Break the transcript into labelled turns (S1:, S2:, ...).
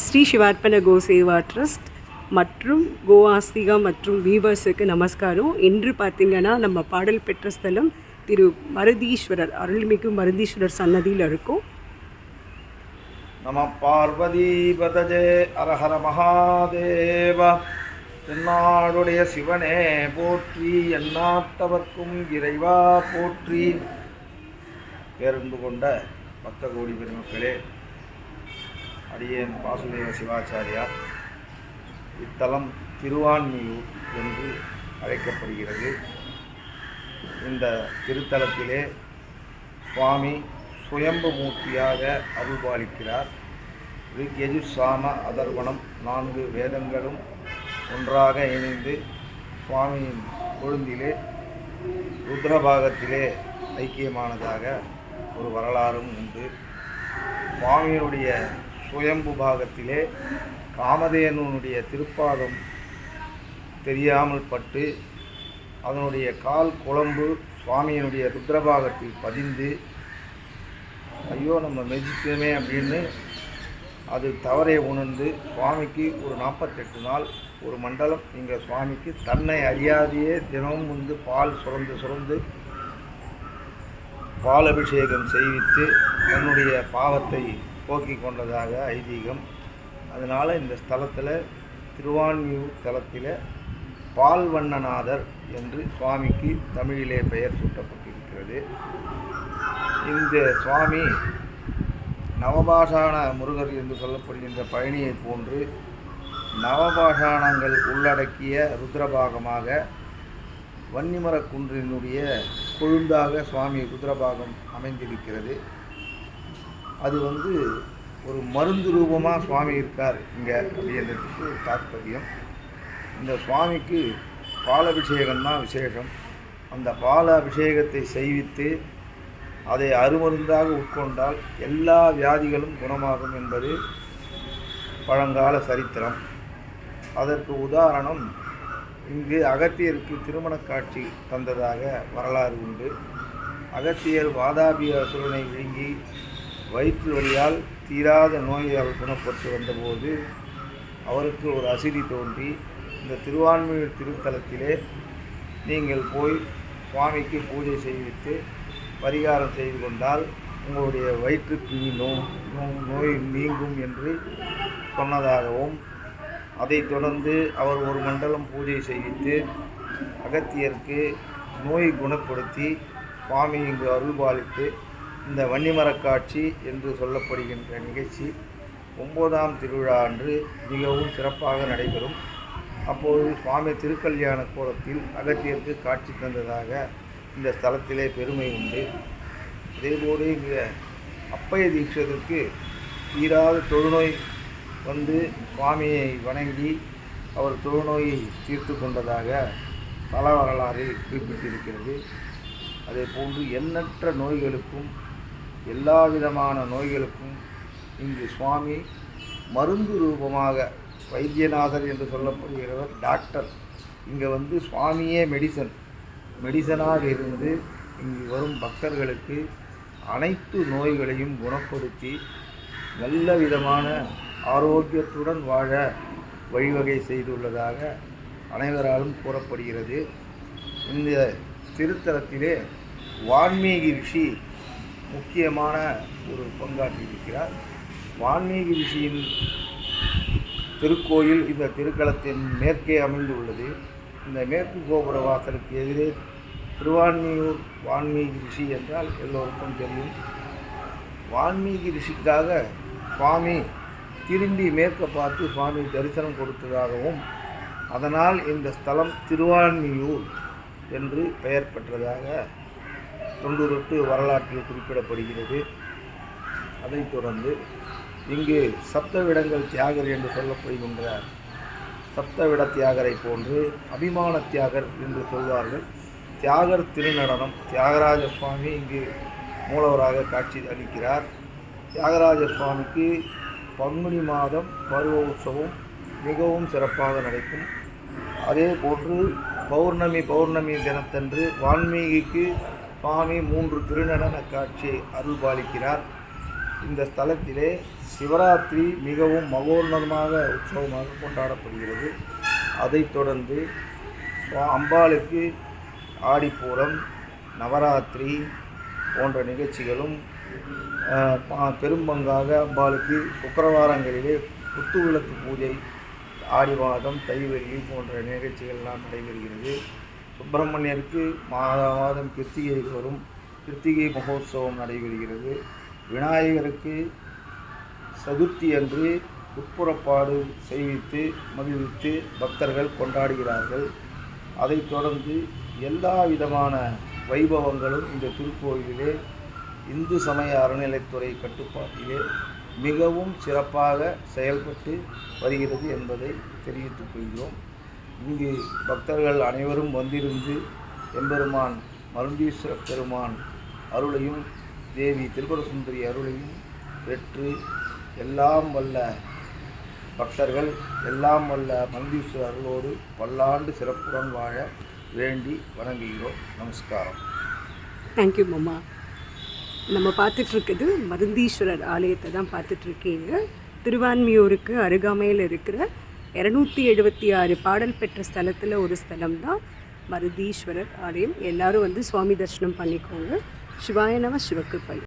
S1: Sri சிவார்ப்பண கோசேவா trust மற்றும் கோ ஆஸ்திகா மற்றும் வீவர்ஸுக்கு நமஸ்காரம். இன்று பார்த்திங்கன்னா நம்ம பாடல் பெற்ற ஸ்தலம் திரு மருதீஸ்வரர், அருள்மிகு மருதீஸ்வரர் சன்னதியில் இருக்கும்.
S2: நம பார்வதி பதஜே அரஹர மகாதேவ. தென்னாடுடைய சிவனே போற்றி, எந்நாட்டவர்க்கும் இறைவா போற்றி. பேரன்பு கொண்ட பக்த கோடி பெருமக்களே, அடியேன் வாசுதேவ சிவாச்சாரியார். இத்தலம் திருவான்மியூர் என்று அழைக்கப்படுகிறது. இந்த திருத்தலத்திலே சுவாமி சுயம்பு மூர்த்தியாக அருள்பாலிக்கிறார். ரிக் சாம அதர்வணம் 4 வேதங்களும் ஒன்றாக இணைந்து சுவாமியின் கொழுந்திலே ருத்ரபாகத்திலே ஐக்கியமானதாக ஒரு வரலாறும் உண்டு. சுவாமியுடைய சுயம்பு பாகத்திலே காமதேனுடைய திருப்பாதம் தெரியாமல் பட்டு அதனுடைய கால் குழம்பு சுவாமியினுடைய ருத்ரபாகத்தில் பதிந்து, ஐயோ நம்ம மெதிக்கமே அப்படின்னு அது தவறை உணர்ந்து சுவாமிக்கு ஒரு 48 நாள் ஒரு மண்டலம் இங்கே சுவாமிக்கு தன்னை அறியாதையே தினமும் வந்து பால் சுரந்து பால் அபிஷேகம் செய்வித்து தன்னுடைய பாவத்தை போக்கிக் கொண்டதாக ஐதீகம். அதனால் இந்த ஸ்தலத்தில் திருவான்மியூர் தலத்தில் பால்வண்ணநாதர் என்று சுவாமிக்கு தமிழிலே பெயர் சூட்டப்பட்டிருக்கிறது. இந்த சுவாமி நவபாஷான முருகர் என்று சொல்லப்படுகின்ற பழனியை போன்று நவபாஷாணங்கள் உள்ளடக்கிய ருத்ரபாகமாக வன்னிமரக் குன்றினுடைய கொழுந்தாக சுவாமி ருத்ரபாகம் அமைந்திருக்கிறது. அது ஒரு மருந்து ரூபமாக சுவாமி இருக்கார் இங்கே அப்படின்றதுக்கு தாற்பயம். இந்த சுவாமிக்கு பாலபிஷேகம் தான் விசேஷம். அந்த பால அபிஷேகத்தை செய்வித்து அதை அருமருந்தாக உட்கொண்டால் எல்லா வியாதிகளும் குணமாகும் என்பது பழங்கால சரித்திரம். அதற்கு உதாரணம், இங்கு அகத்தியருக்கு திருமண காட்சி தந்ததாக வரலாறு உண்டு. அகத்தியர் வாதாபி அசுரனை விழுங்கி வயிற்று வலியால் தீராத நோயால் குணப்பட்டு வந்தபோது அவருக்கு ஒரு அசிரி தோன்றி, இந்த திருவான்மியூர் திருத்தலத்திலே நீங்கள் போய் சுவாமிக்கு பூஜை செய்வித்து பரிகாரம் செய்து கொண்டால் உங்களுடைய வயிற்று பிணி நோய் நீங்கும் என்று சொன்னதாகவும், அதைத் தொடர்ந்து அவர் ஒரு மண்டலம் பூஜை செய்வித்து அகத்தியருக்கு நோய் குணப்படுத்தி சுவாமி இங்கு அருள்பாலித்து இந்த வன்னிமரக்காட்சி என்று சொல்லப்படுகின்ற நிகழ்ச்சி 9ஆம் திருவிழா அன்று மிகவும் சிறப்பாக நடைபெறும். அப்போது சுவாமி திருக்கல்யாண கோலத்தில் அகத்தியருக்கு காட்சி தந்ததாக இந்த ஸ்தலத்திலே பெருமை உண்டு. இதேபோடு இங்கே அப்பைய தீட்சதற்கு தீராத தொழுநோய் சுவாமியை வணங்கி அவர் தொழுநோயை தீர்த்து கொண்டதாக தல வரலாறில் குறிப்பிட்டிருக்கிறது. அதே போன்று எண்ணற்ற நோய்களுக்கும் எல்லா விதமான நோய்களுக்கும் இங்கு சுவாமி மருந்து ரூபமாக, வைத்தியநாதர் என்று சொல்லப்படுகிறவர் டாக்டர். இங்கே சுவாமியே மெடிசனாக இருந்து இங்கு வரும் பக்தர்களுக்கு அனைத்து நோய்களையும் குணப்படுத்தி நல்ல விதமான ஆரோக்கியத்துடன் வாழ வழிவகை செய்துள்ளதாக அனைவராலும் கூறப்படுகிறது. இந்த திருத்தலத்திலே வான்மீகி ரிஷி முக்கியமான ஒரு பங்காற்றியிருக்கிறார். வான்மீகி ரிஷியின் திருக்கோயில் இந்த திருக்களத்தின் மேற்கே அமைந்துள்ளது. இந்த மேற்கு கோபுர வாசலுக்கு எதிரே திருவான்மியூர் வான்மீகி ரிஷி என்றால் எல்லோருக்கும் தெரியும். வான்மீகி ரிஷிக்காக சுவாமி திரும்பி மேற்க பார்த்து சுவாமி தரிசனம் கொடுத்ததாகவும், அதனால் இந்த ஸ்தலம் திருவான்மியூர் என்று பெயர் பெற்றதாக தொன்று வரலாற்றில் குறிப்பிடப்படுகிறது. அதைத் தொடர்ந்து இங்கு சப்தவிடங்கள் தியாகர் என்று சொல்லப்படுகின்ற சப்தவிட தியாகரை போன்று அபிமான தியாகர் என்று சொல்வார்கள். தியாகர் திருநடனம், தியாகராஜ சுவாமி இங்கு மூலவராக காட்சி அளிக்கிறார். தியாகராஜ சுவாமிக்கு பங்குனி மாதம் பருவ உற்சவம் மிகவும் சிறப்பாக நடக்கும். அதே போன்று பௌர்ணமி தினத்தன்று வான்மீகிக்கு சுவாமி 3 திருநடன காட்சி அருள்பாலிக்கிறார். இந்த ஸ்தலத்திலே சிவராத்திரி மிகவும் மகோன்னதமாக உற்சவமாக கொண்டாடப்படுகிறது. அதைத் தொடர்ந்து அம்பாளுக்கு ஆடிப்பூரம், நவராத்திரி போன்ற நிகழ்ச்சிகளும் பெரும்பங்காக அம்பாளுக்கு சுக்கிரவாரங்களிலே குத்துவிளக்கு பூஜை, ஆடி மாதம் தைவெள்ளி போன்ற நிகழ்ச்சிகள்லாம் நடைபெறுகிறது. சுப்பிரமணியருக்கு மாதம் கிருத்திகை வரும் கிருத்திகை மகோத்சவம் நடைபெறுகிறது. விநாயகருக்கு சதுர்த்தி அன்று உட்புறப்பாடு செய்வித்து மகிழ்வித்து பக்தர்கள் கொண்டாடுகிறார்கள். அதைத் தொடர்ந்து எல்லா விதமான வைபவங்களும் இந்த திருக்கோயிலிலே இந்து சமய அறநிலைத்துறை கட்டுப்பாட்டிலே மிகவும் சிறப்பாக செயல்பட்டு வருகிறது என்பதை தெரிவித்துக் கொள்கிறோம். இங்கு பக்தர்கள் அனைவரும் வந்திருந்து எம்பெருமான் மருந்தீஸ்வர பெருமான் அருளையும் தேவி திரிபுர சுந்தரி அருளையும் பெற்று எல்லாம் வல்ல பக்தர்கள் எல்லாம் வல்ல மருந்தீஸ்வர அருளோடு பல்லாண்டு சிறப்புடன் வாழ வேண்டி வணங்குகிறோம். நமஸ்காரம்.
S1: தேங்க்யூ மாமா. நம்ம பார்த்துட்ருக்குது மருந்தீஸ்வரர் ஆலயத்தை தான் பார்த்துட்ருக்கீங்க. திருவான்மியூருக்கு அருகாமையில் இருக்கிற 276 பாடல் பெற்ற ஸ்தலத்தில் ஒரு ஸ்தலம் தான் மருந்தீஸ்வரர் ஆலயம். எல்லோரும் வந்து சுவாமி தரிசனம் பண்ணிக்கோங்க. சிவாய நம, சிவகிருபை.